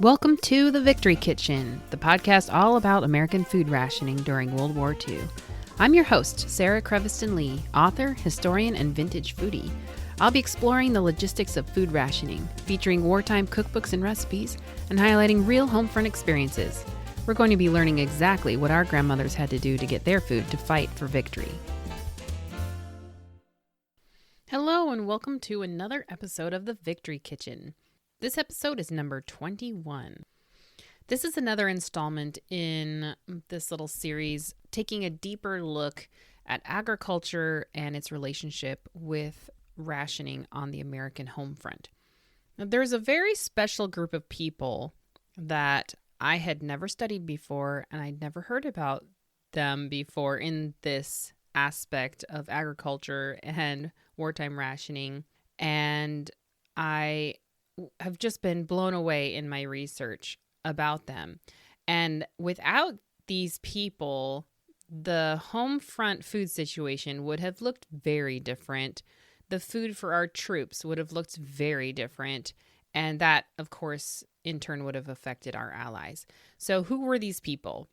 Welcome to the Victory Kitchen, the podcast all about American food rationing during World War II. I'm your host, Sarah Creviston Lee, author, historian, and vintage foodie. I'll be exploring the logistics of food rationing, featuring wartime cookbooks and recipes, and highlighting real home front experiences. We're going to be learning exactly what our grandmothers had to do to get their food to fight for victory. Hello, and welcome to another episode of the Victory Kitchen. This episode is number 21. This is another installment in this little series, taking a deeper look at agriculture and its relationship with rationing on the American home front. Now, there's a very special group of people that I had never studied before, and I'd never heard about them before in this aspect of agriculture and wartime rationing. And I have just been blown away in my research about them. And without these people, the home front food situation would have looked very different. The food for our troops would have looked very different. And that, of course, in turn would have affected our allies. So who were these people?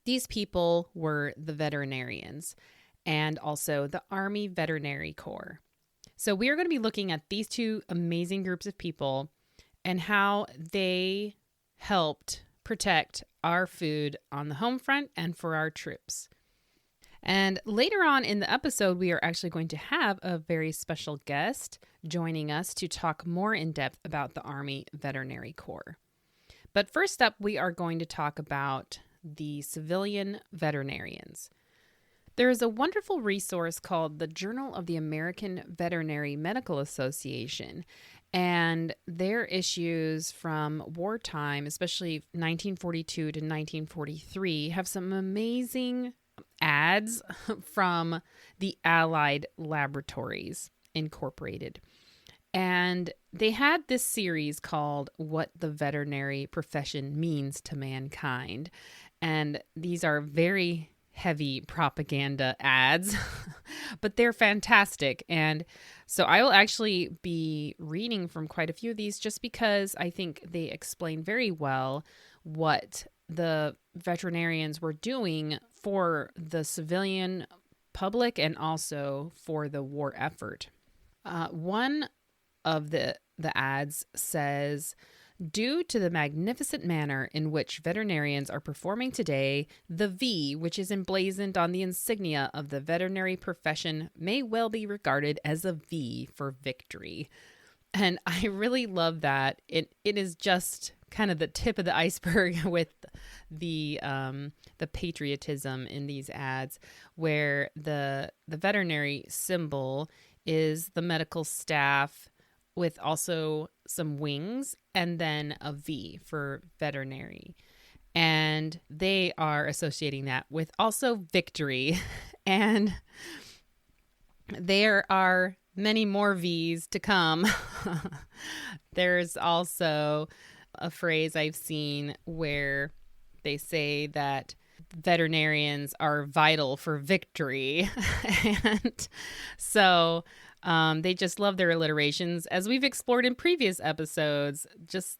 These people were the veterinarians and also the Army Veterinary Corps. So we are going to be looking at these two amazing groups of people and how they helped protect our food on the home front and for our troops. And later on in the episode, we are actually going to have a very special guest joining us to talk more in depth about the Army Veterinary Corps. But first up, we are going to talk about the civilian veterinarians. There is a wonderful resource called the Journal of the American Veterinary Medical Association, and their issues from wartime, especially 1942 to 1943, have some amazing ads from the Allied Laboratories Incorporated. And they had this series called What the Veterinary Profession Means to Mankind. And these are very heavy propaganda ads, but they're fantastic. And so I will actually be reading from quite a few of these just because I think they explain very well what the veterinarians were doing for the civilian public and also for the war effort. One of the ads says, "Due to the magnificent manner in which veterinarians are performing today, the V, which is emblazoned on the insignia of the veterinary profession, may well be regarded as a V for victory." And I really love that. It is just kind of the tip of the iceberg with the patriotism in these ads, where the veterinary symbol is the medical staff with also some wings and then a V for veterinary. And they are associating that with also victory. And there are many more V's to come. There's also a phrase I've seen where they say that veterinarians are vital for victory. And so they just love their alliterations, as we've explored in previous episodes.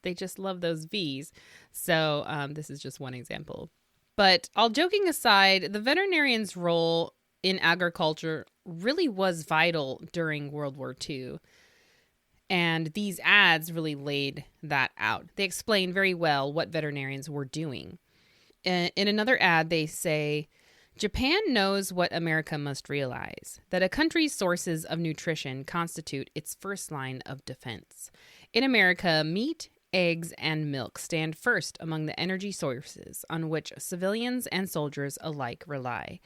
They just love those V's. So this is just one example. But all joking aside, the veterinarian's role in agriculture really was vital during World War II. And these ads really laid that out. They explain very well what veterinarians were doing. In another ad, they say, "Japan knows what America must realize, that a country's sources of nutrition constitute its first line of defense. In America, meat, eggs, and milk stand first among the energy sources on which civilians and soldiers alike rely.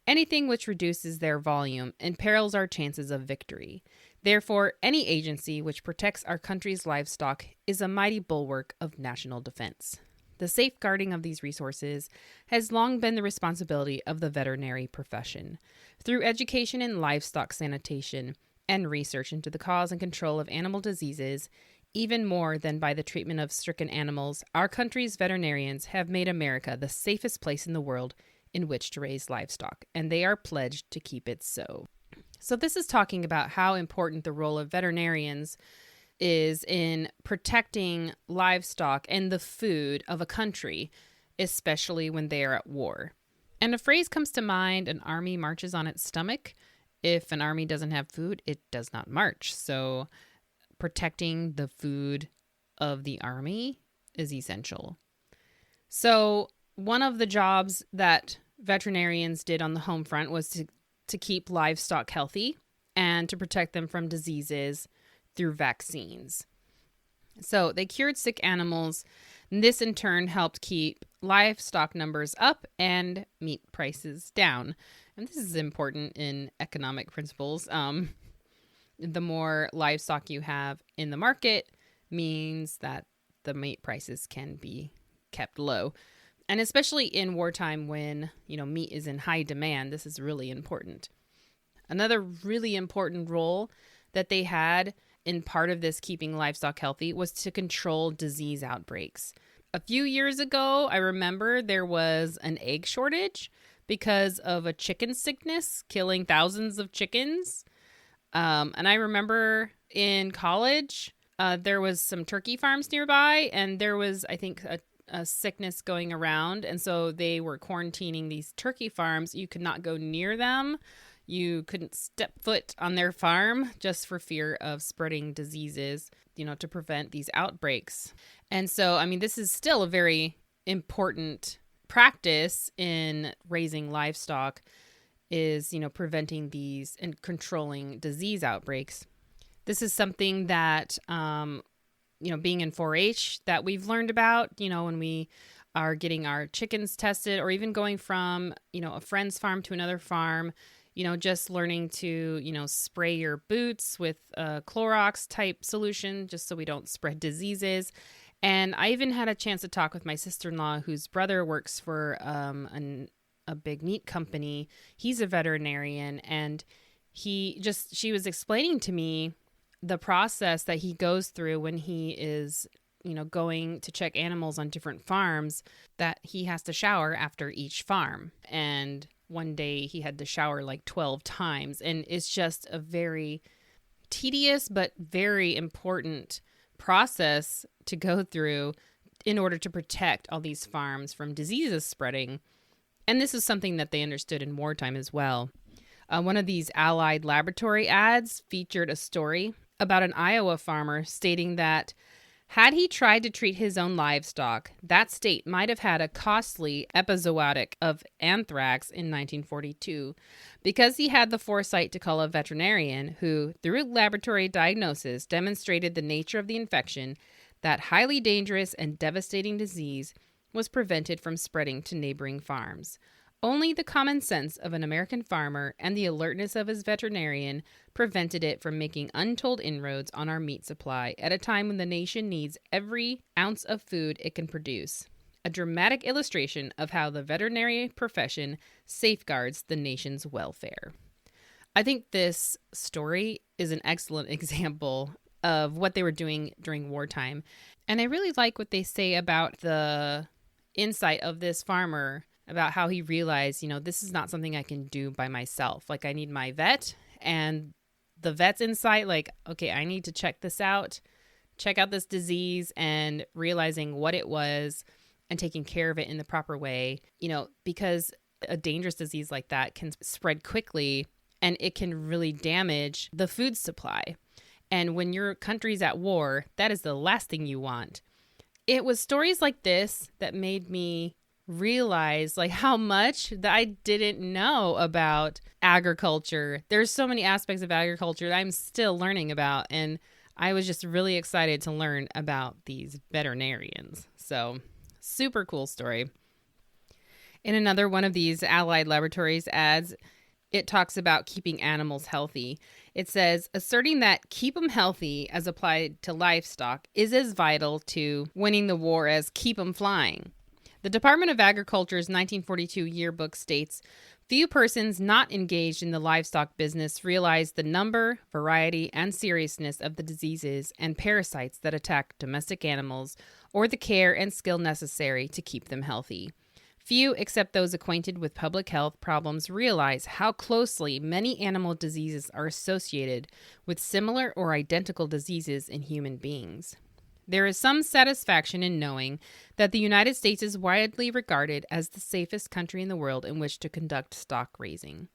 Anything which reduces their volume imperils our chances of victory. Therefore, any agency which protects our country's livestock is a mighty bulwark of national defense. The safeguarding of these resources has long been the responsibility of the veterinary profession. Through education in livestock sanitation and research into the cause and control of animal diseases, even more than by the treatment of stricken animals, our country's veterinarians have made America the safest place in the world in which to raise livestock, and they are pledged to keep it so." So this is talking about how important the role of veterinarians is in protecting livestock and the food of a country, especially when they are at war. And a phrase comes to mind: an army marches on its stomach. If an army doesn't have food, it does not march. So protecting the food of the army is essential. So one of the jobs that veterinarians did on the home front was to keep livestock healthy and to protect them from diseases through vaccines. So they cured sick animals, and this in turn helped keep livestock numbers up and meat prices down. And this is important in economic principles. The more livestock you have in the market means that the meat prices can be kept low. And especially in wartime when, meat is in high demand, this is really important. Another really important role that they had in part of this keeping livestock healthy was to control disease outbreaks. A few years ago, I remember there was an egg shortage because of a chicken sickness killing thousands of chickens. And I remember in college, there was some turkey farms nearby, and there was, I think, a sickness going around. And so they were quarantining these turkey farms. You could not go near them. You couldn't step foot on their farm just for fear of spreading diseases, to prevent these outbreaks. And so, this is still a very important practice in raising livestock is, preventing these and controlling disease outbreaks. This is something that, being in 4-H that we've learned about, when we are getting our chickens tested or even going from, a friend's farm to another farm, just learning to, spray your boots with a Clorox type solution just so we don't spread diseases. And I even had a chance to talk with my sister-in-law whose brother works for a big meat company. He's a veterinarian, and she was explaining to me the process that he goes through when he is, going to check animals on different farms, that he has to shower after each farm. And one day he had to shower like 12 times. And it's just a very tedious but very important process to go through in order to protect all these farms from diseases spreading. And this is something that they understood in wartime as well. One of these Allied laboratory ads featured a story about an Iowa farmer stating that had he tried to treat his own livestock, that state might have had a costly epizootic of anthrax in 1942 because he had the foresight to call a veterinarian who, through laboratory diagnosis, demonstrated the nature of the infection. That highly dangerous and devastating disease was prevented from spreading to neighboring farms. Only the common sense of an American farmer and the alertness of his veterinarian prevented it from making untold inroads on our meat supply at a time when the nation needs every ounce of food it can produce. A dramatic illustration of how the veterinary profession safeguards the nation's welfare. I think this story is an excellent example of what they were doing during wartime. And I really like what they say about the insight of this farmer, about how he realized, this is not something I can do by myself. Like, I need my vet, and the vet's insight, like, okay, I need to check this out, check out this disease, and realizing what it was and taking care of it in the proper way, because a dangerous disease like that can spread quickly and it can really damage the food supply. And when your country's at war, that is the last thing you want. It was stories like this that made me realize like how much that I didn't know about agriculture. There's so many aspects of agriculture that I'm still learning about, and I was just really excited to learn about these veterinarians. So, super cool story. In another one of these Allied Laboratories ads, it talks about keeping animals healthy. It says, asserting that keep them healthy as applied to livestock is as vital to winning the war as keep them flying. The Department of Agriculture's 1942 yearbook states, few persons not engaged in the livestock business realize the number, variety, and seriousness of the diseases and parasites that attack domestic animals or the care and skill necessary to keep them healthy. Few except those acquainted with public health problems realize how closely many animal diseases are associated with similar or identical diseases in human beings. There is some satisfaction in knowing that the United States is widely regarded as the safest country in the world in which to conduct stock raising.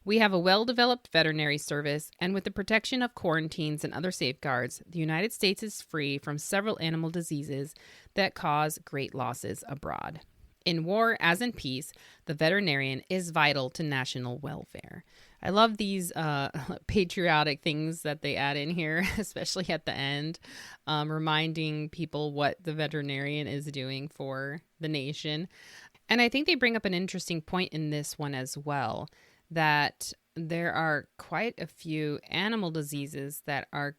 We have a well-developed veterinary service, and with the protection of quarantines and other safeguards, the United States is free from several animal diseases that cause great losses abroad. In war, as in peace, the veterinarian is vital to national welfare. I love these patriotic things that they add in here, especially at the end, reminding people what the veterinarian is doing for the nation. And I think they bring up an interesting point in this one as well, that there are quite a few animal diseases that are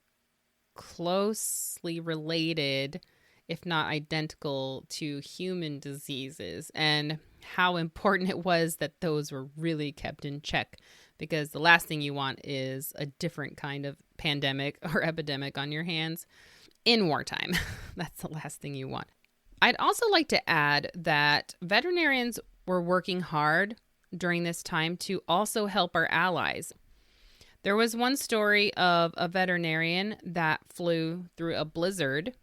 closely related, if not identical, to human diseases, and how important it was that those were really kept in check, because the last thing you want is a different kind of pandemic or epidemic on your hands in wartime. That's the last thing you want. I'd also like to add that veterinarians were working hard during this time to also help our allies. There was one story of a veterinarian that flew through a blizzard,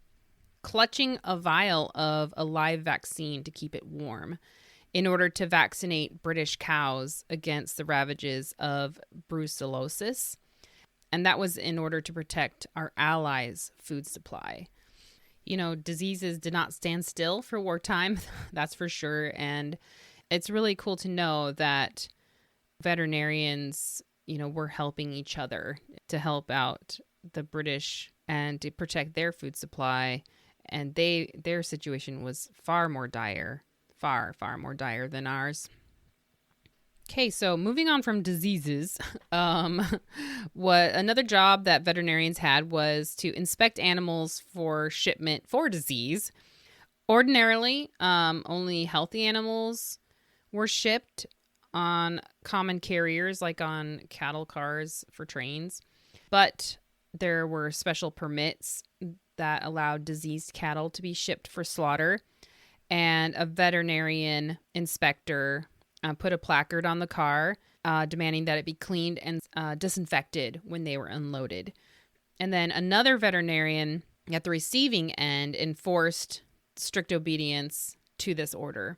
clutching a vial of a live vaccine to keep it warm in order to vaccinate British cows against the ravages of brucellosis. And that was in order to protect our allies' food supply. You know, diseases did not stand still for wartime, that's for sure. And it's really cool to know that veterinarians, were helping each other to help out the British and to protect their food supply. And their situation was far more dire than ours. Okay, so moving on from diseases, what another job that veterinarians had was to inspect animals for shipment for disease. Ordinarily, only healthy animals were shipped on common carriers, like on cattle cars for trains. But there were special permits that allowed diseased cattle to be shipped for slaughter. And a veterinarian inspector put a placard on the car demanding that it be cleaned and disinfected when they were unloaded. And then another veterinarian at the receiving end enforced strict obedience to this order.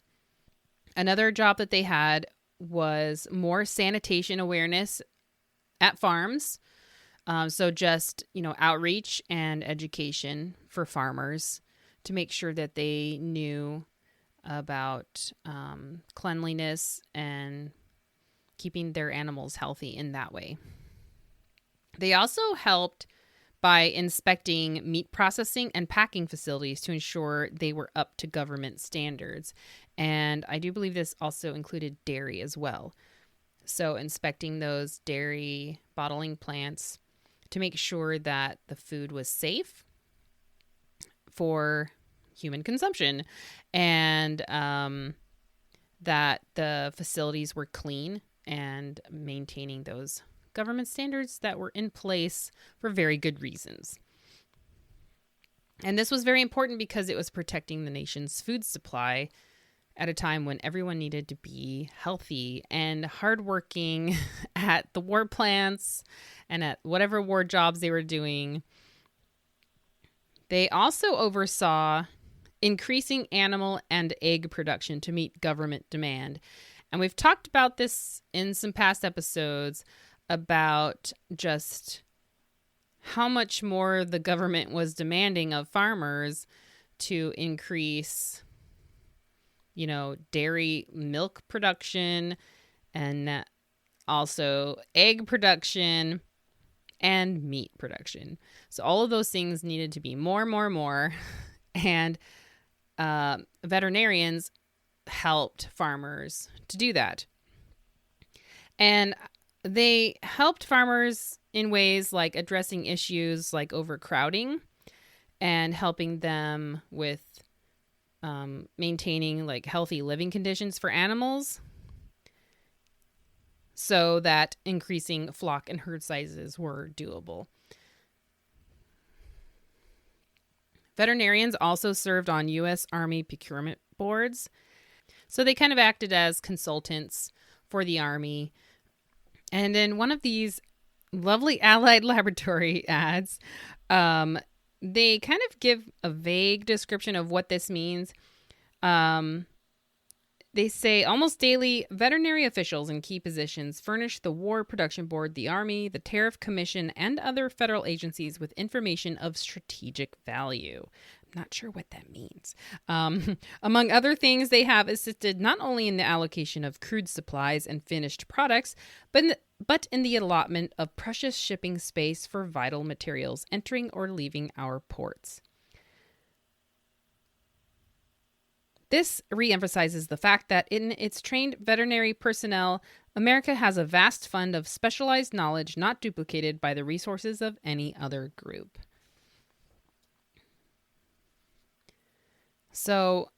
Another job that they had was more sanitation awareness at farms. So just, outreach and education for farmers to make sure that they knew about cleanliness and keeping their animals healthy in that way. They also helped by inspecting meat processing and packing facilities to ensure they were up to government standards. And I do believe this also included dairy as well. So inspecting those dairy bottling plants to make sure that the food was safe for human consumption and that the facilities were clean and maintaining those government standards that were in place for very good reasons. And this was very important because it was protecting the nation's food supply at a time when everyone needed to be healthy and hardworking at the war plants and at whatever war jobs they were doing. They also oversaw increasing animal and egg production to meet government demand. And we've talked about this in some past episodes about just how much more the government was demanding of farmers to increase, dairy milk production and also egg production and meat production. So all of those things needed to be more. And veterinarians helped farmers to do that. And they helped farmers in ways like addressing issues like overcrowding and helping them with maintaining like healthy living conditions for animals so that increasing flock and herd sizes were doable. Veterinarians also served on U.S. Army procurement boards. So they kind of acted as consultants for the Army. And in one of these lovely Allied Laboratory ads, they kind of give a vague description of what this means. They say almost daily, veterinary officials in key positions furnish the War Production Board, the Army, the Tariff Commission, and other federal agencies with information of strategic value. I'm not sure what that means. Among other things, they have assisted not only in the allocation of crude supplies and finished products, but in the allotment of precious shipping space for vital materials entering or leaving our ports. This reemphasizes the fact that in its trained veterinary personnel, America has a vast fund of specialized knowledge not duplicated by the resources of any other group. So,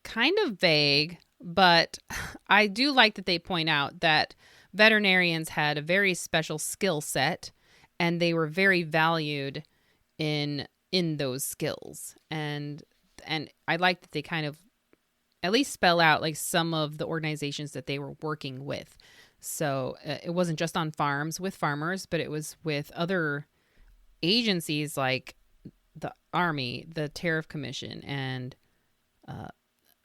kind of vague, but I do like that they point out that veterinarians had a very special skill set and they were very valued in those skills. And I like that they kind of at least spell out like some of the organizations that they were working with. So it wasn't just on farms with farmers, but it was with other agencies like the Army, the Tariff Commission, and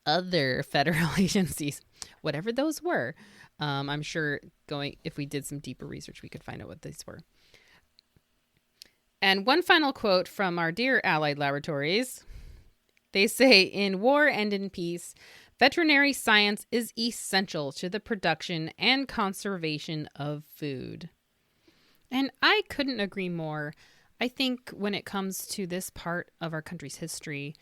other federal agencies, whatever those were. I'm sure if we did some deeper research, we could find out what these were. And one final quote from our dear Allied Laboratories. They say, in war and in peace, veterinary science is essential to the production and conservation of food. And I couldn't agree more. I think when it comes to this part of our country's history,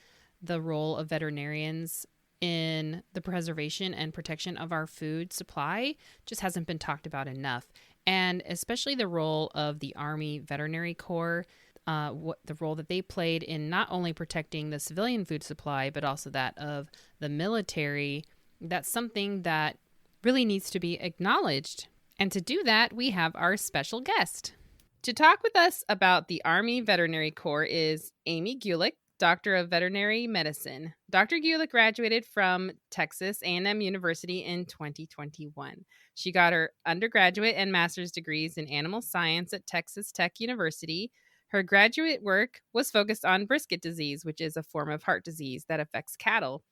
the role of veterinarians in the preservation and protection of our food supply just hasn't been talked about enough. And especially the role of the Army Veterinary Corps, the role that they played in not only protecting the civilian food supply, but also that of the military. That's something that really needs to be acknowledged. And to do that, we have our special guest. To talk with us about the Army Veterinary Corps is Amy Gulick, Doctor of Veterinary Medicine. Dr. Gulick graduated from Texas A&M University in 2021. She got her undergraduate and master's degrees in animal science at Texas Tech University. Her graduate work was focused on brisket disease, which is a form of heart disease that affects cattle.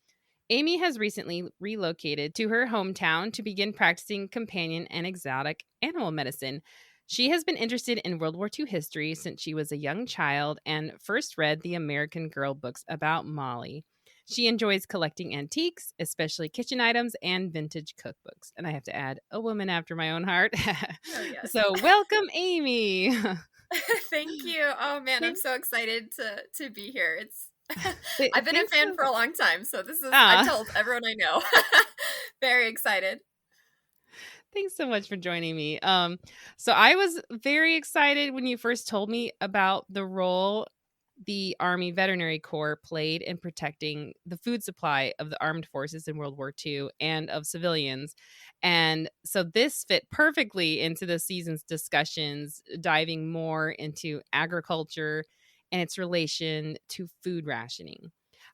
Amy has recently relocated to her hometown to begin practicing companion and exotic animal medicine. She has been interested in World War II history since she was a young child and first read the American Girl books about Molly. She enjoys collecting antiques, especially kitchen items and vintage cookbooks. And I have to add, a woman after my own heart. Oh, yes. So welcome, Amy. Thank you. Oh man, I'm so excited to be here. I've been a fan for a long time, so I told everyone I know. Very excited. Thanks so much for joining me. So I was very excited when you first told me about the role the Army Veterinary Corps played in protecting the food supply of the armed forces in World War II and of civilians. And so this fit perfectly into the season's discussions, diving more into agriculture and its relation to food rationing.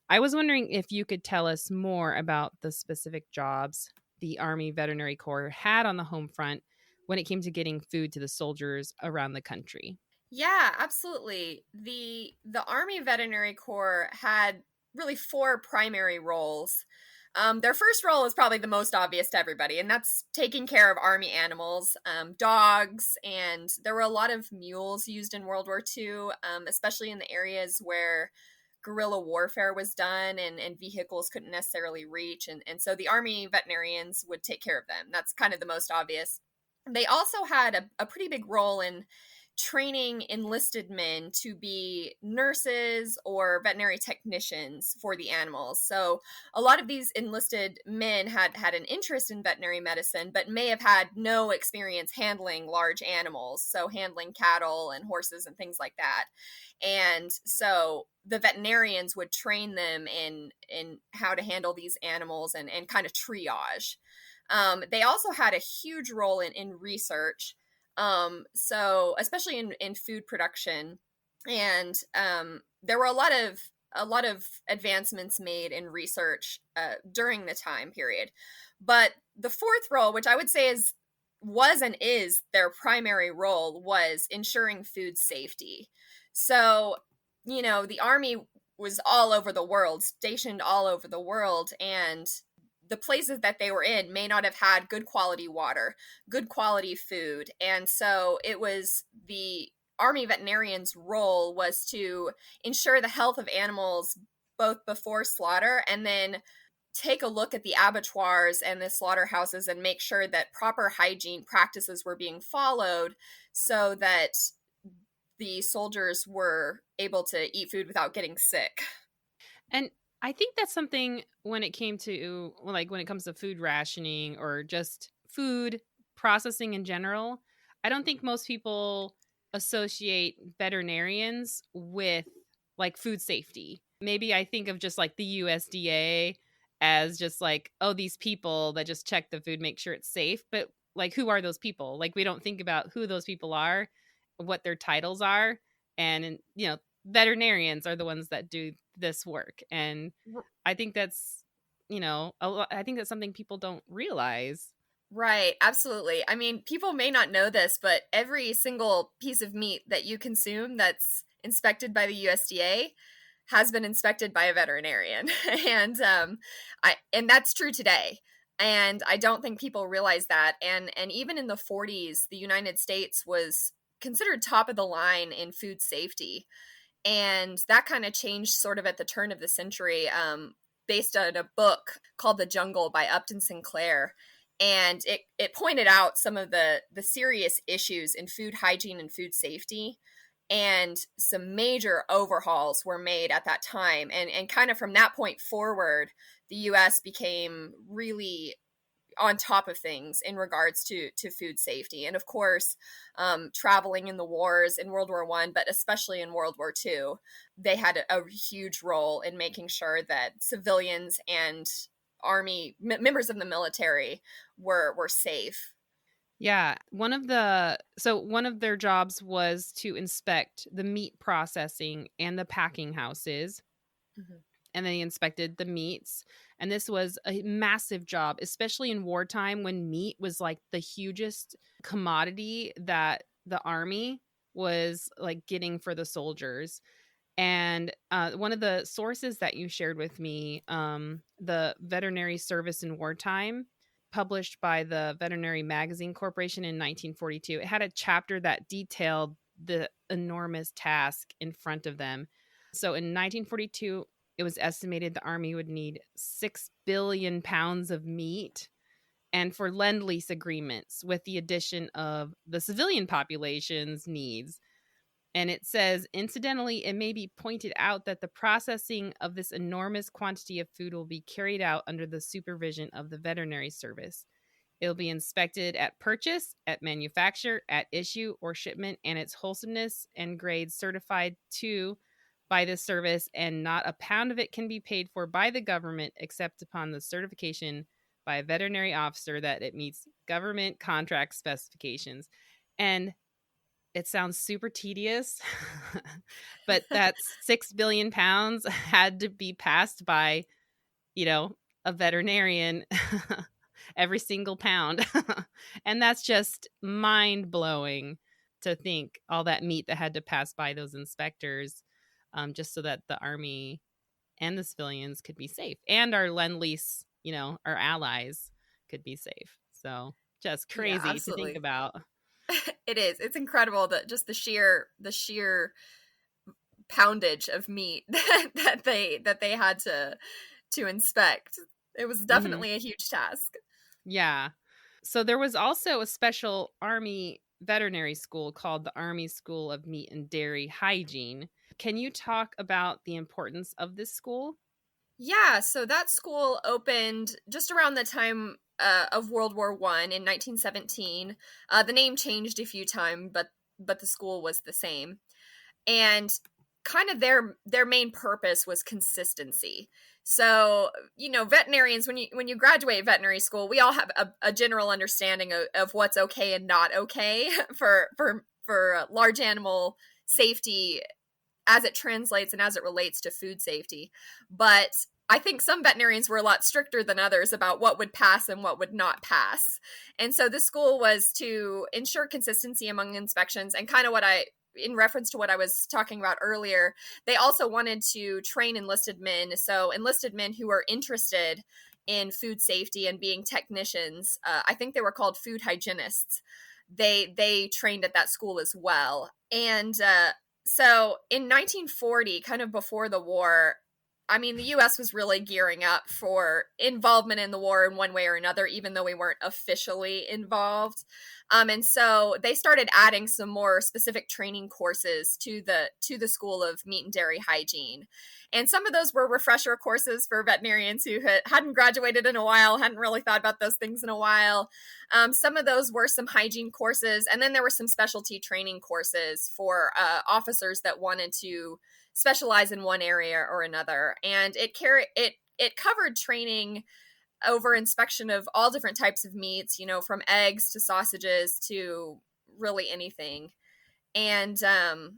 I was wondering if you could tell us more about the specific jobs the Army Veterinary Corps had on the home front when it came to getting food to the soldiers around the country. Yeah, absolutely. The Army Veterinary Corps had really 4 primary roles. Their first role is probably the most obvious to everybody, and that's taking care of Army animals, dogs, and there were a lot of mules used in World War II, especially in the areas where guerrilla warfare was done and vehicles couldn't necessarily reach. And so the Army veterinarians would take care of them. That's kind of the most obvious. They also had a pretty big role in training enlisted men to be nurses or veterinary technicians for the animals. So a lot of these enlisted men had an interest in veterinary medicine, but may have had no experience handling large animals, so handling cattle and horses and things like that. And so the veterinarians would train them in how to handle these animals and kind of triage. They also had a huge role in research. So especially in food production, and there were a lot of a lot of advancements made in research during the time period. But the fourth role, which I would say was and is their primary role, was ensuring food safety. So, the Army was all over the world, stationed all over the world, and the places that they were in may not have had good quality water, good quality food. And so it was the Army veterinarian's role was to ensure the health of animals both before slaughter, and then take a look at the abattoirs and the slaughterhouses and make sure that proper hygiene practices were being followed so that the soldiers were able to eat food without getting sick. And I think that's something when it comes to food rationing or just food processing in general, I don't think most people associate veterinarians with like food safety. Maybe I think of just like the USDA as just like, oh, these people that just check the food, make sure it's safe. But like, who are those people? Like, we don't think about who those people are, what their titles are. And, veterinarians are the ones that do this work. And I think that's, I think that's something people don't realize. Right, absolutely. I mean, people may not know this, but every single piece of meat that you consume that's inspected by the USDA has been inspected by a veterinarian. and that's true today. And I don't think people realize that. And even in the 40s, the United States was considered top of the line in food safety. And that kind of changed sort of at the turn of the century, based on a book called The Jungle by Upton Sinclair. And it pointed out some of the serious issues in food hygiene and food safety. And some major overhauls were made at that time. And kind of from that point forward, the U.S. became really on top of things in regards to food safety. And of course, traveling in the wars in World War I, but especially in World War II, they had a huge role in making sure that civilians and Army members of the military were safe. Yeah, one of their jobs was to inspect the meat processing and the packing houses. Mm-hmm. And they inspected the meats. And this was a massive job, especially in wartime when meat was like the hugest commodity that the Army was like getting for the soldiers. And one of the sources that you shared with me, the Veterinary Service in Wartime, published by the Veterinary Magazine Corporation in 1942, it had a chapter that detailed the enormous task in front of them. So in 1942, it was estimated the Army would need 6 billion pounds of meat, and for Lend-Lease agreements with the addition of the civilian population's needs. And it says, incidentally, it may be pointed out that the processing of this enormous quantity of food will be carried out under the supervision of the veterinary service. It will be inspected at purchase, at manufacture, at issue or shipment, and its wholesomeness and grade certified to by this service, and not a pound of it can be paid for by the government except upon the certification by a veterinary officer that it meets government contract specifications. And it sounds super tedious, but that's 6 billion pounds had to be passed by, a veterinarian every single pound. And that's just mind blowing to think all that meat that had to pass by those inspectors. Just so that the Army and the civilians could be safe, and our Lend-Lease, our allies could be safe. So just crazy to think about. It is. It's incredible that just the sheer poundage of meat that they had to inspect. It was definitely a huge task. Yeah. So there was also a special Army veterinary school called the Army School of Meat and Dairy Hygiene. Can you talk about the importance of this school? Yeah, so that school opened just around the time of World War I in 1917. The name changed a few times, but the school was the same. And kind of their main purpose was consistency. So, veterinarians, when you graduate veterinary school, we all have a general understanding of what's okay and not okay for large animal safety as it translates and as it relates to food safety. But I think some veterinarians were a lot stricter than others about what would pass and what would not pass. And so this school was to ensure consistency among inspections, and kind of in reference to what I was talking about earlier, they also wanted to train enlisted men. So enlisted men who were interested in food safety and being technicians, I think they were called food hygienists. They trained at that school as well. And so in 1940, kind of before the war, I mean, the U.S. was really gearing up for involvement in the war in one way or another, even though we weren't officially involved. And so they started adding some more specific training courses to the School of Meat and Dairy Hygiene. And some of those were refresher courses for veterinarians who hadn't graduated in a while, hadn't really thought about those things in a while. Some of those were some hygiene courses. And then there were some specialty training courses for officers that wanted to specialize in one area or another. And it covered training over inspection of all different types of meats, from eggs to sausages to really anything. And the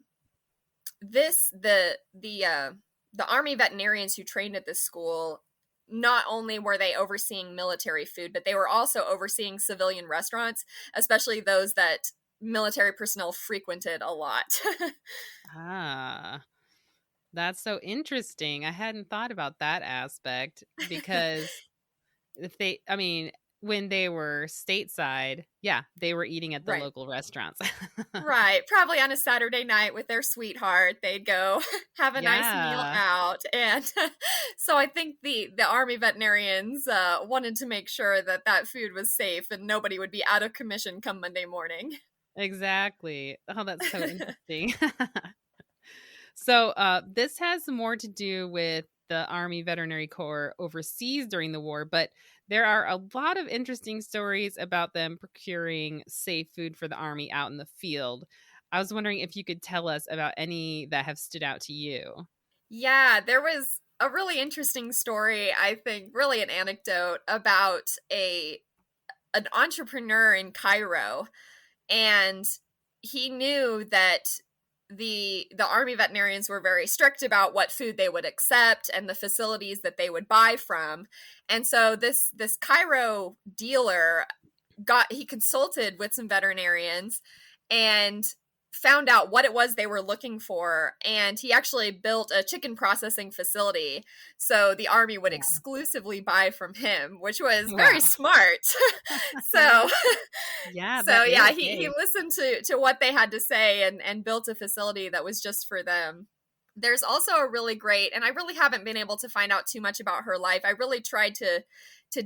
Army veterinarians who trained at this school, not only were they overseeing military food, but they were also overseeing civilian restaurants, especially those that military personnel frequented a lot. That's so interesting. I hadn't thought about that aspect, because when they were stateside, they were eating at the local restaurants. Right. Probably on a Saturday night with their sweetheart, they'd go have a nice meal out. And so I think the Army veterinarians wanted to make sure that food was safe and nobody would be out of commission come Monday morning. Exactly. Oh, that's so interesting. So this has more to do with the Army Veterinary Corps overseas during the war, but there are a lot of interesting stories about them procuring safe food for the Army out in the field. I was wondering if you could tell us about any that have stood out to you. Yeah, there was a really interesting story, I think, really an anecdote about an entrepreneur in Cairo. And he knew that the Army veterinarians were very strict about what food they would accept and the facilities that they would buy from. And so this Cairo dealer he consulted with some veterinarians and found out what it was they were looking for. And he actually built a chicken processing facility so the Army would exclusively buy from him, which was very smart. So he listened to what they had to say and built a facility that was just for them. There's also a really great, and I really haven't been able to find out too much about her life. I really tried to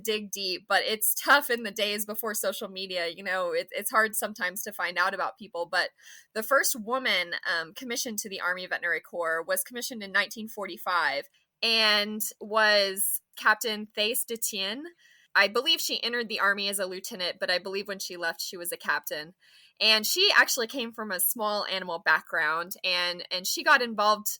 dig deep, but it's tough in the days before social media. It's hard sometimes to find out about people. But the first woman commissioned to the Army Veterinary Corps was commissioned in 1945 and was Captain Thaïs Detienne. I believe she entered the Army as a lieutenant, but I believe when she left, she was a captain. And she actually came from a small animal background, and she got involved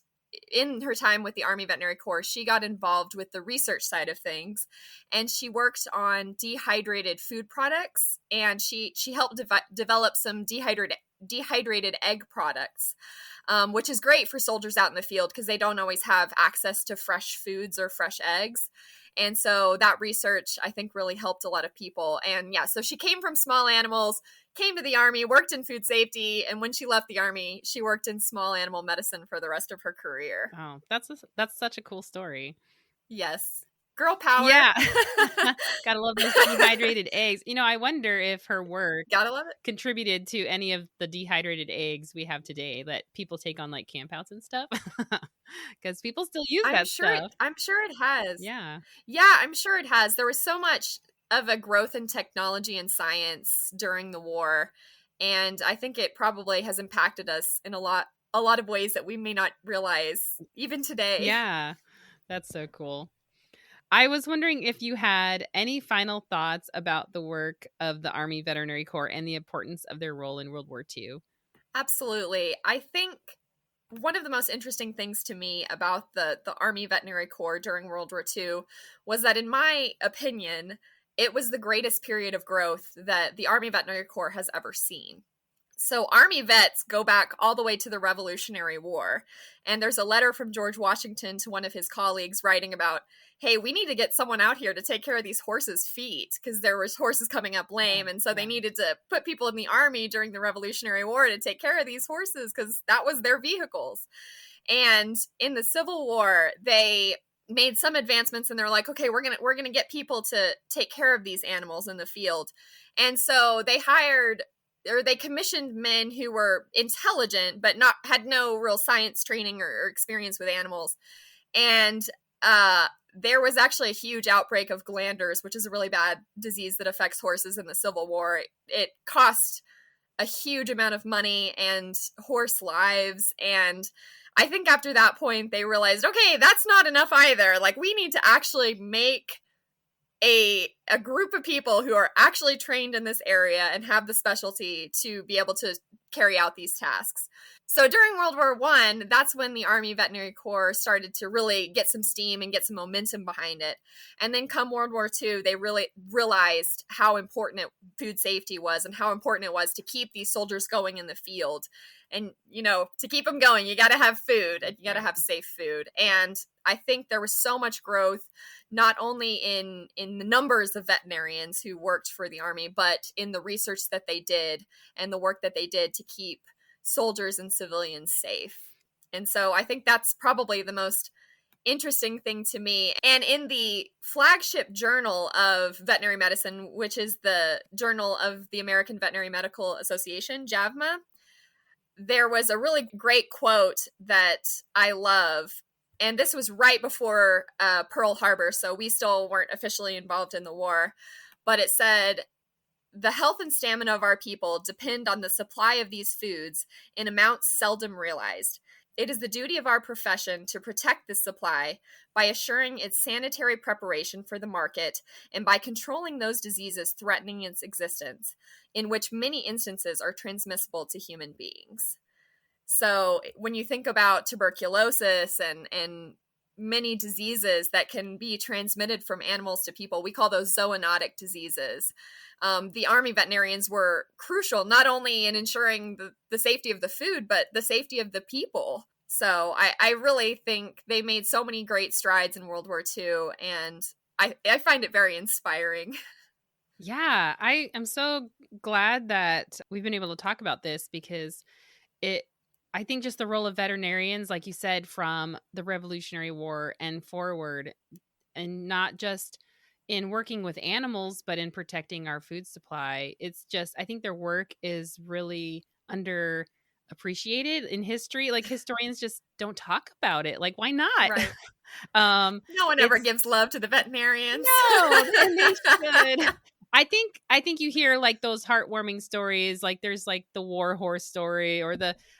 in her time with the Army Veterinary Corps. She got involved with the research side of things, and she worked on dehydrated food products, and she helped develop some dehydrated egg products, which is great for soldiers out in the field because they don't always have access to fresh foods or fresh eggs. And so that research, I think, really helped a lot of people. And so she came from small animals, came to the Army, worked in food safety, and when she left the Army, she worked in small animal medicine for the rest of her career. Oh, that's such a cool story. Yes. Girl power. Yeah. Gotta love those dehydrated eggs. I wonder if her work contributed to any of the dehydrated eggs we have today that people take on like campouts and stuff. Because people still use stuff. I'm sure it has. Yeah. Yeah, I'm sure it has. There was so much of a growth in technology and science during the war. And I think it probably has impacted us in a lot of ways that we may not realize even today. Yeah. That's so cool. I was wondering if you had any final thoughts about the work of the Army Veterinary Corps and the importance of their role in World War II. Absolutely. I think one of the most interesting things to me about the Army Veterinary Corps during World War II was that, in my opinion, it was the greatest period of growth that the Army Veterinary Corps has ever seen. So Army vets go back all the way to the Revolutionary War. And there's a letter from George Washington to one of his colleagues writing about, hey, we need to get someone out here to take care of these horses' feet, because there was horses coming up lame. And so they needed to put people in the army during the Revolutionary War to take care of these horses, because that was their vehicles. And in the Civil War, they made some advancements, and they're like, okay, we're gonna get people to take care of these animals in the field. And so they commissioned men who were intelligent but had no real science training or experience with animals. And there was actually a huge outbreak of glanders, which is a really bad disease that affects horses in the Civil War. It cost a huge amount of money and horse lives. And I think after that point, they realized, okay, that's not enough either. Like, we need to actually make a group of people who are actually trained in this area and have the specialty to be able to carry out these tasks. So during World War I, that's when the Army Veterinary Corps started to really get some steam and get some momentum behind it. And then come World War II, they really realized how important food safety was and how important it was to keep these soldiers going in the field. And, to keep them going, you got to have food, and you got to have safe food. And I think there was so much growth, not only in the numbers of veterinarians who worked for the Army, but in the research that they did and the work that they did to keep soldiers and civilians safe. And so I think that's probably the most interesting thing to me. And in the flagship journal of veterinary medicine, which is the Journal of the American Veterinary Medical Association, JAVMA, there was a really great quote that I love. And this was right before Pearl Harbor, so we still weren't officially involved in the war. But it said, "The health and stamina of our people depend on the supply of these foods in amounts seldom realized. It is the duty of our profession to protect this supply by assuring its sanitary preparation for the market and by controlling those diseases threatening its existence, in which many instances are transmissible to human beings." So when you think about tuberculosis and many diseases that can be transmitted from animals to people, we call those zoonotic diseases. The Army veterinarians were crucial, not only in ensuring the safety of the food, but the safety of the people. So I really think they made so many great strides in World War II, and I find it very inspiring. Yeah, I am so glad that we've been able to talk about this, because I think just the role of veterinarians, like you said, from the Revolutionary War and forward, and not just in working with animals, but in protecting our food supply. It's just, I think their work is really underappreciated in history. Like, historians just don't talk about it. Like, why not? Right. No one ever gives love to the veterinarians. No, and they should. I think you hear like those heartwarming stories, like there's like the war horse story or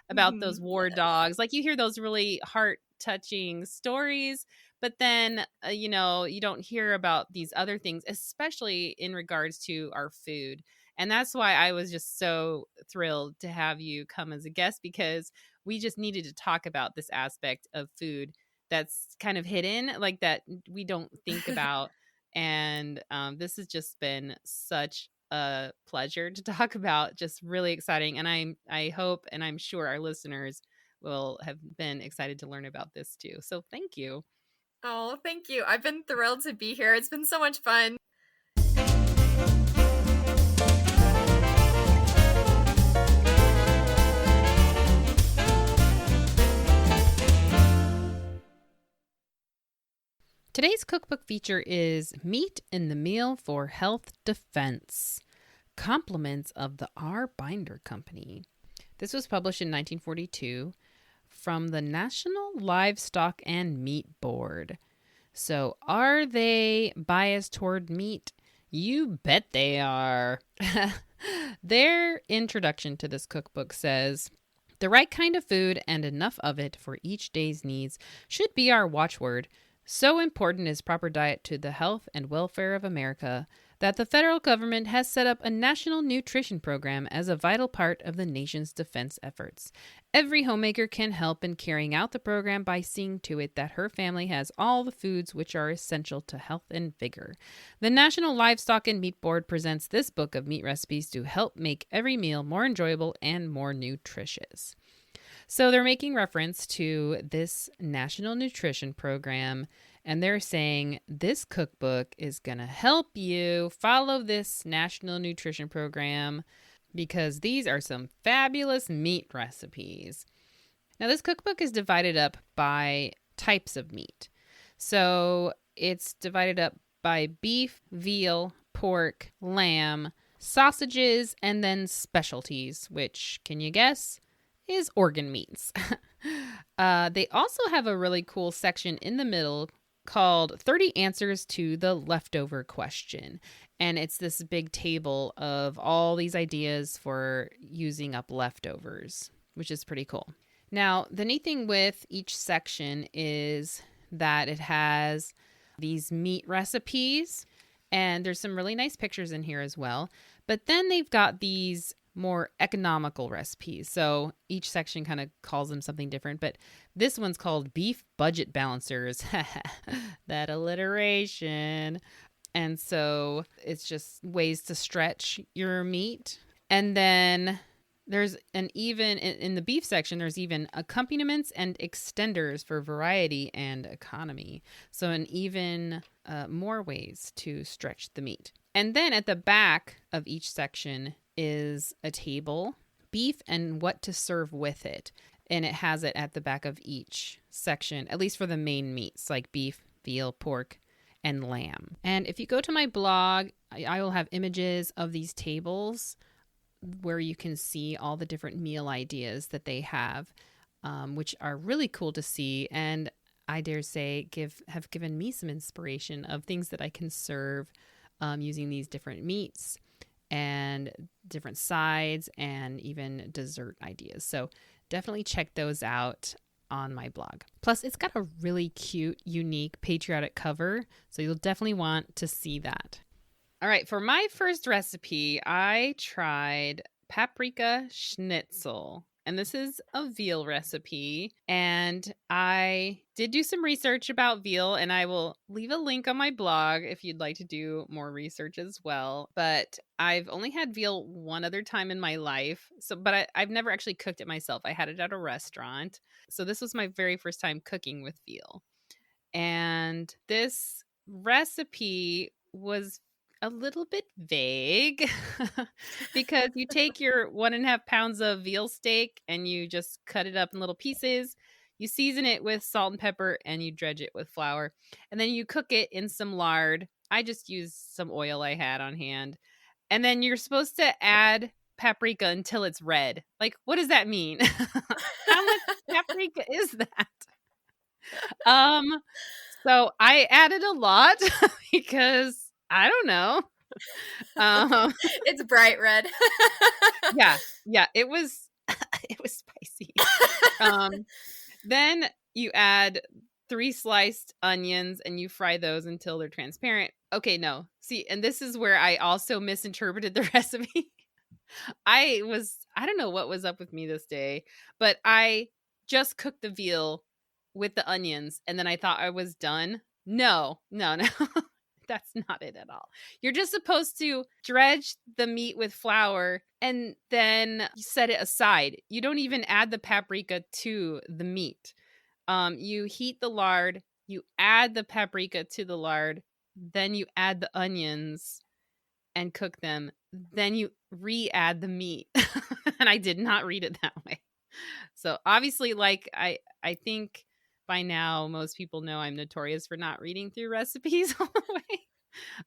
about those war dogs. Like, you hear those really heart touching stories, but then you don't hear about these other things, especially in regards to our food. And that's why I was just so thrilled to have you come as a guest, because we just needed to talk about this aspect of food that's kind of hidden, like that we don't think about. And this has just been such a pleasure to talk about. Just really exciting. And I hope, and I'm sure our listeners will have been excited to learn about this too. So thank you. Oh, thank you. I've been thrilled to be here. It's been so much fun. Today's cookbook feature is Meat in the Meal for Health Defense, Compliments of the R. Binder Company. This was published in 1942 from the National Livestock and Meat Board. So are they biased toward meat? You bet they are. Their introduction to this cookbook says, "The right kind of food and enough of it for each day's needs should be our watchword. So important is proper diet to the health and welfare of America that the federal government has set up a national nutrition program as a vital part of the nation's defense efforts. Every homemaker can help in carrying out the program by seeing to it that her family has all the foods which are essential to health and vigor. The National Livestock and Meat Board presents this book of meat recipes to help make every meal more enjoyable and more nutritious. So they're making reference to this national nutrition program, and they're saying this cookbook is going to help you follow this national nutrition program because these are some fabulous meat recipes. Now, this cookbook is divided up by types of meat. So it's divided up by beef, veal, pork, lamb, sausages, and then specialties, which, can you guess, is organ meats. They also have a really cool section in the middle called 30 Answers to the Leftover Question. And it's this big table of all these ideas for using up leftovers, which is pretty cool. Now, the neat thing with each section is that it has these meat recipes, and there's some really nice pictures in here as well. But then they've got these more economical recipes. So each section kind of calls them something different, but this one's called Beef Budget Balancers. That alliteration. And so it's just ways to stretch your meat. And then there's in the beef section, there's even accompaniments and extenders for variety and economy. So more ways to stretch the meat. And then at the back of each section is a table, beef and what to serve with it. And it has it at the back of each section, at least for the main meats like beef, veal, pork, and lamb. And if you go to my blog, I will have images of these tables where you can see all the different meal ideas that they have, which are really cool to see. And I dare say have given me some inspiration of things that I can serve using these different meats and different sides and even dessert ideas. So definitely check those out on my blog. Plus, it's got a really cute, unique, patriotic cover, so you'll definitely want to see that. All right, for my first recipe, I tried paprika schnitzel. And this is a veal recipe. And I did do some research about veal, and I will leave a link on my blog if you'd like to do more research as well. But I've only had veal one other time in my life. But I've never actually cooked it myself. I had it at a restaurant. So this was my very first time cooking with veal. And this recipe was a little bit vague because you take your 1.5 pounds of veal steak and you just cut it up in little pieces. You season it with salt and pepper and you dredge it with flour. And then you cook it in some lard. I just used some oil I had on hand. And then you're supposed to add paprika until it's red. Like, what does that mean? How much paprika is that? So I added a lot because I don't know. It's bright red. Yeah, it was spicy. Then you add 3 sliced onions and you fry those until they're transparent. Okay, no. See, and this is where I also misinterpreted the recipe. I don't know what was up with me this day, but I just cooked the veal with the onions and then I thought I was done. No. That's not it at all. You're just supposed to dredge the meat with flour and then set it aside. You don't even add the paprika to the meat. You heat the lard, you add the paprika to the lard, then you add the onions and cook them. Then you re-add the meat. And I did not read it that way. So obviously, like I think by now, most people know I'm notorious for not reading through recipes all the way.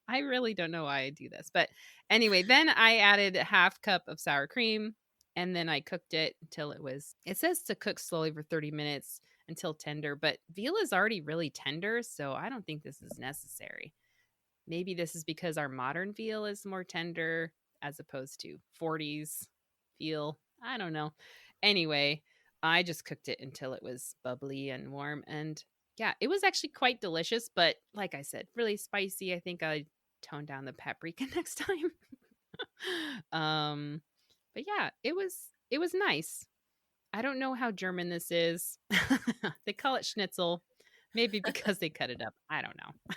I really don't know why I do this. But anyway, then I added a 1/2 cup of sour cream and then I cooked it until it says to cook slowly for 30 minutes until tender, but veal is already really tender, so I don't think this is necessary. Maybe this is because our modern veal is more tender as opposed to 40s veal. I don't know. Anyway, I just cooked it until it was bubbly and warm. And yeah, it was actually quite delicious. But like I said, really spicy. I think I tone down the paprika next time. But yeah, it was nice. I don't know how German this is. They call it schnitzel, maybe because they cut it up. I don't know.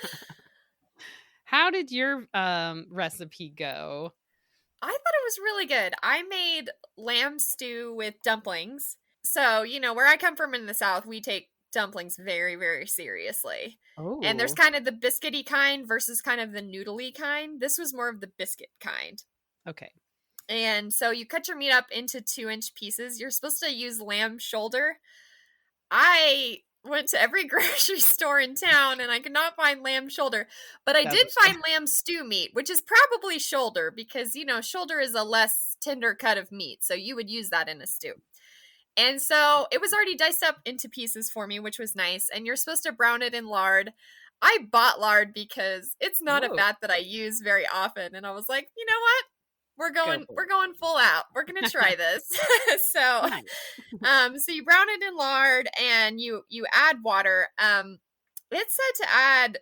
How did your recipe go? I thought it was really good. I made lamb stew with dumplings. So, where I come from in the South, we take dumplings very, very seriously. And there's Oh, kind of the biscuity kind versus kind of the noodly kind. This was more of the biscuit kind. okay. And so you cut your meat up into 2-inch pieces. You're supposed to use lamb shoulder. I went to every grocery store in town and I could not find lamb shoulder, but I did find lamb stew meat, which is probably shoulder because, shoulder is a less tender cut of meat. So you would use that in a stew. And so it was already diced up into pieces for me, which was nice. And you're supposed to brown it in lard. I bought lard because it's not a fat that I use very often. And I was like, you know what? We're going full out. We're going to try this. So, so you brown it in lard and you add water. It said to add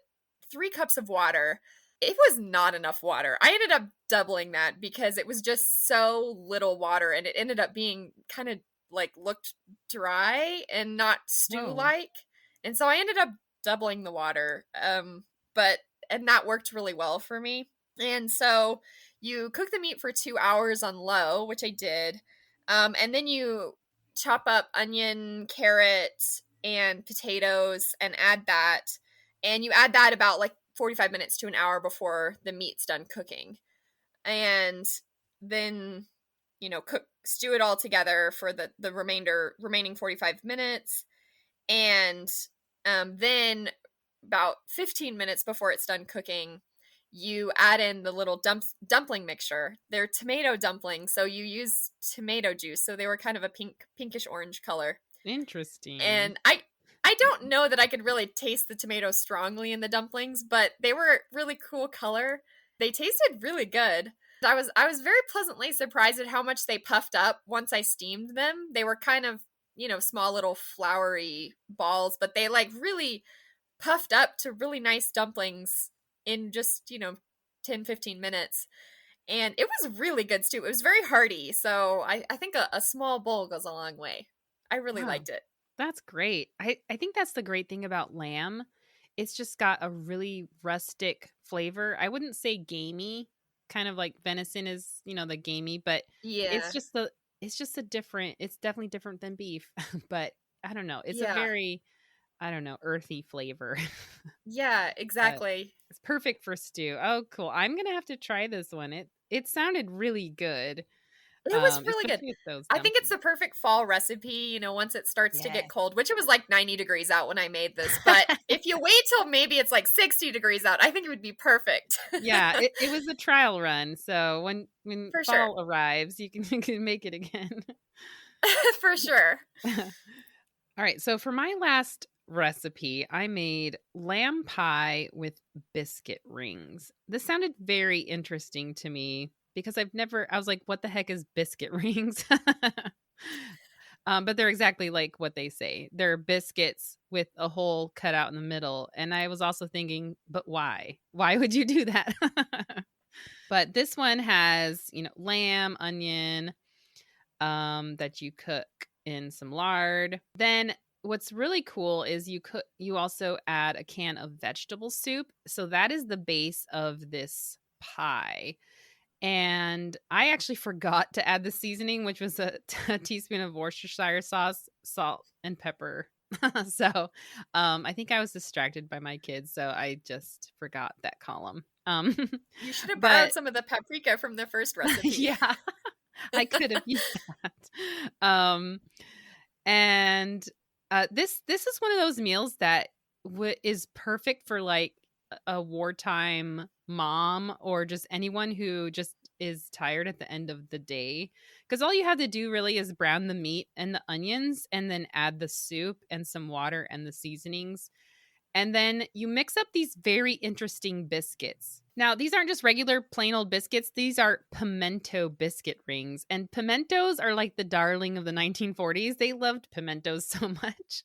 3 cups of water. It was not enough water. I ended up doubling that because it was just so little water and it ended up being kind of like looked dry and not stew-like. And so I ended up doubling the water. And that worked really well for me. And so you cook the meat for 2 hours on low, which I did. And then you chop up onion, carrot, and potatoes and add that. And you add that about like 45 minutes to an hour before the meat's done cooking. And then, stew it all together for the remaining 45 minutes. And then about 15 minutes before it's done cooking, you add in the little dumpling mixture. They're tomato dumplings, so you use tomato juice. So they were kind of a pinkish orange color. Interesting. And I don't know that I could really taste the tomato strongly in the dumplings, but they were really cool color. They tasted really good. I was very pleasantly surprised at how much they puffed up once I steamed them. They were kind of, small little floury balls, but they like really puffed up to really nice dumplings in just, 10, 15 minutes. And it was really good stew. It was very hearty. So I think a small bowl goes a long way. I really liked it. That's great. I think that's the great thing about lamb. It's just got a really rustic flavor. I wouldn't say gamey, kind of like venison is, the gamey, but it's just a different, it's definitely different than beef. But I don't know. It's a very, I don't know, earthy flavor. Yeah, exactly. It's perfect for stew. Oh, cool. I'm going to have to try this one. It sounded really good. It was really good. I think it's the perfect fall recipe, once it starts to get cold, which it was like 90 degrees out when I made this. But if you wait till maybe it's like 60 degrees out, I think it would be perfect. Yeah, it was a trial run. So when fall arrives, you can make it again. For sure. All right. So for my last recipe, I made lamb pie with biscuit rings. This sounded very interesting to me because I was like, what the heck is biscuit rings? But they're exactly like what they say. They're biscuits with a hole cut out in the middle. And I was also thinking, but why? Why would you do that? But this one has, lamb, onion, that you cook in some lard. Then what's really cool is you also add a can of vegetable soup. So that is the base of this pie. And I actually forgot to add the seasoning, which was a teaspoon of Worcestershire sauce, salt, and pepper. So I think I was distracted by my kids, so I just forgot that column. You should have borrowed some of the paprika from the first recipe. Yeah, I could have used that. And this is one of those meals that is perfect for like a wartime mom or just anyone who just is tired at the end of the day, because all you have to do really is brown the meat and the onions and then add the soup and some water and the seasonings, and then you mix up these very interesting biscuits. Now, these aren't just regular plain old biscuits. These are pimento biscuit rings. And pimentos are like the darling of the 1940s. They loved pimentos so much.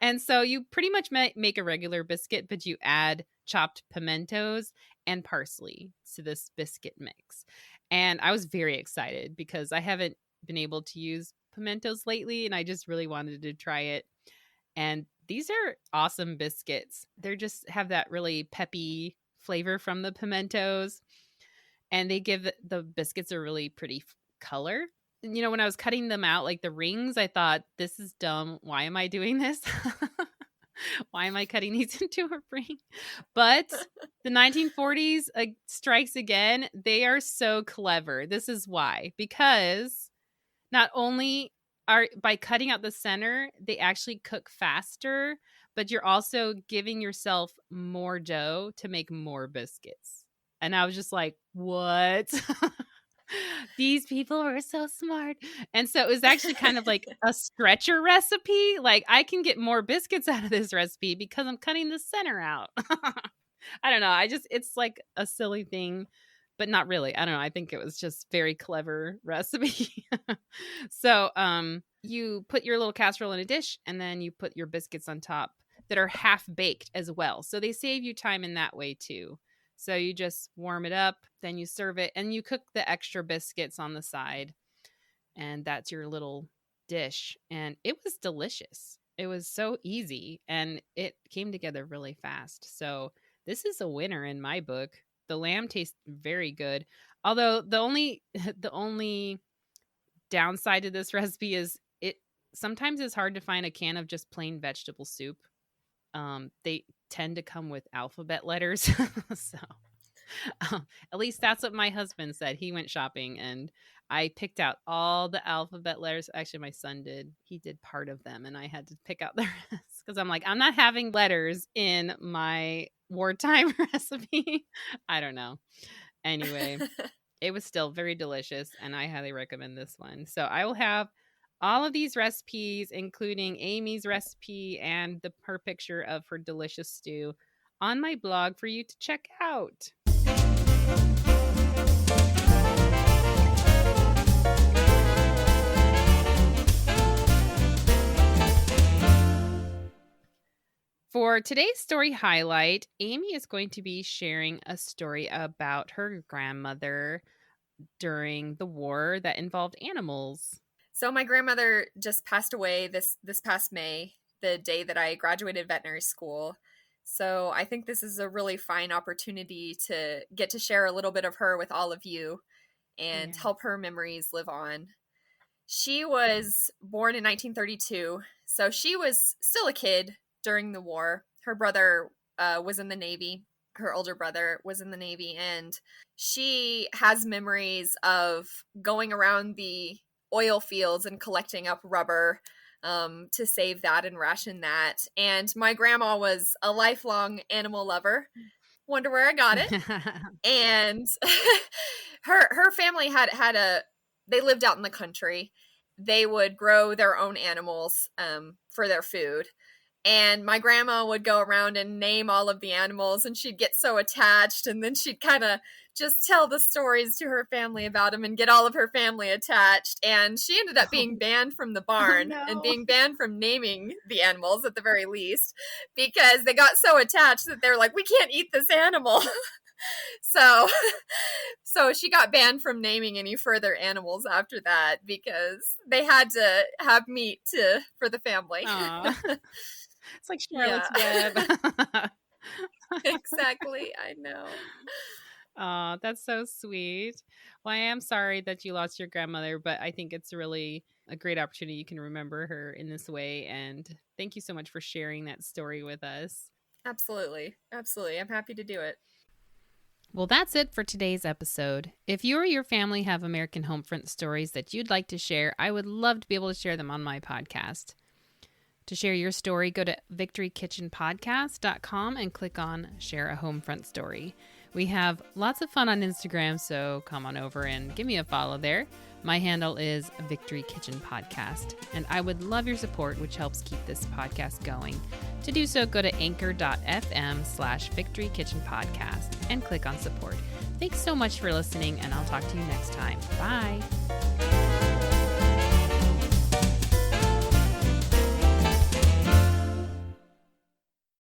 And so you pretty much make a regular biscuit, but you add chopped pimentos and parsley to this biscuit mix. And I was very excited because I haven't been able to use pimentos lately, and I just really wanted to try it. And these are awesome biscuits. They just have that really peppy flavor from the pimentos, and they give the biscuits a really pretty color. You know, when I was cutting them out, like the rings, I thought, this is dumb. Why am I doing this? Why am I cutting these into a ring? But the 1940s strikes again. They are so clever. This is why. Because not only by cutting out the center, they actually cook faster, but you're also giving yourself more dough to make more biscuits. And I was just like, what? These people are so smart. And so it was actually kind of like a stretcher recipe. Like, I can get more biscuits out of this recipe because I'm cutting the center out. I don't know. It's like a silly thing, but not really. I don't know. I think it was just very clever recipe. So you put your little casserole in a dish, and then you put your biscuits on top that are half baked as well. So they save you time in that way too. So you just warm it up, then you serve it, and you cook the extra biscuits on the side. And that's your little dish. And it was delicious. It was so easy, and it came together really fast. So this is a winner in my book. The lamb tastes very good. Although the only downside to this recipe is it sometimes is hard to find a can of just plain vegetable soup. They tend to come with alphabet letters. So at least that's what my husband said. He went shopping and I picked out all the alphabet letters. Actually, my son did. He did part of them, and I had to pick out the rest because I'm like, I'm not having letters in my wartime recipe. I don't know. Anyway, it was still very delicious, and I highly recommend this one. So I will have all of these recipes, including Amy's recipe and her picture of her delicious stew, on my blog for you to check out. For today's story highlight, Amy is going to be sharing a story about her grandmother during the war that involved animals. So my grandmother just passed away this past May, the day that I graduated veterinary school. So I think this is a really fine opportunity to get to share a little bit of her with all of you and help her memories live on. She was born in 1932, so she was still a kid during the war. Her brother was in the Navy. Her older brother was in the Navy, and she has memories of going around the oil fields and collecting up rubber to save that and ration that. And my grandma was a lifelong animal lover. Wonder where I got it. And her family they lived out in the country. They would grow their own animals for their food. And my grandma would go around and name all of the animals, and she'd get so attached, and then she'd kind of just tell the stories to her family about them and get all of her family attached. And she ended up being banned from the barn and being banned from naming the animals at the very least, because they got so attached that they're like, we can't eat this animal. So she got banned from naming any further animals after that because they had to have meat for the family. It's like Charlotte's Web. Exactly. I know. Oh, that's so sweet. Well, I am sorry that you lost your grandmother, but I think it's really a great opportunity. You can remember her in this way. And thank you so much for sharing that story with us. Absolutely. Absolutely. I'm happy to do it. Well, that's it for today's episode. If you or your family have American Homefront stories that you'd like to share, I would love to be able to share them on my podcast. To share your story, go to victorykitchenpodcast.com and click on Share a Homefront Story. We have lots of fun on Instagram, so come on over and give me a follow there. My handle is Victory Kitchen Podcast, and I would love your support, which helps keep this podcast going. To do so, go to anchor.fm/Victory Kitchen Podcast and click on support. Thanks so much for listening, and I'll talk to you next time. Bye.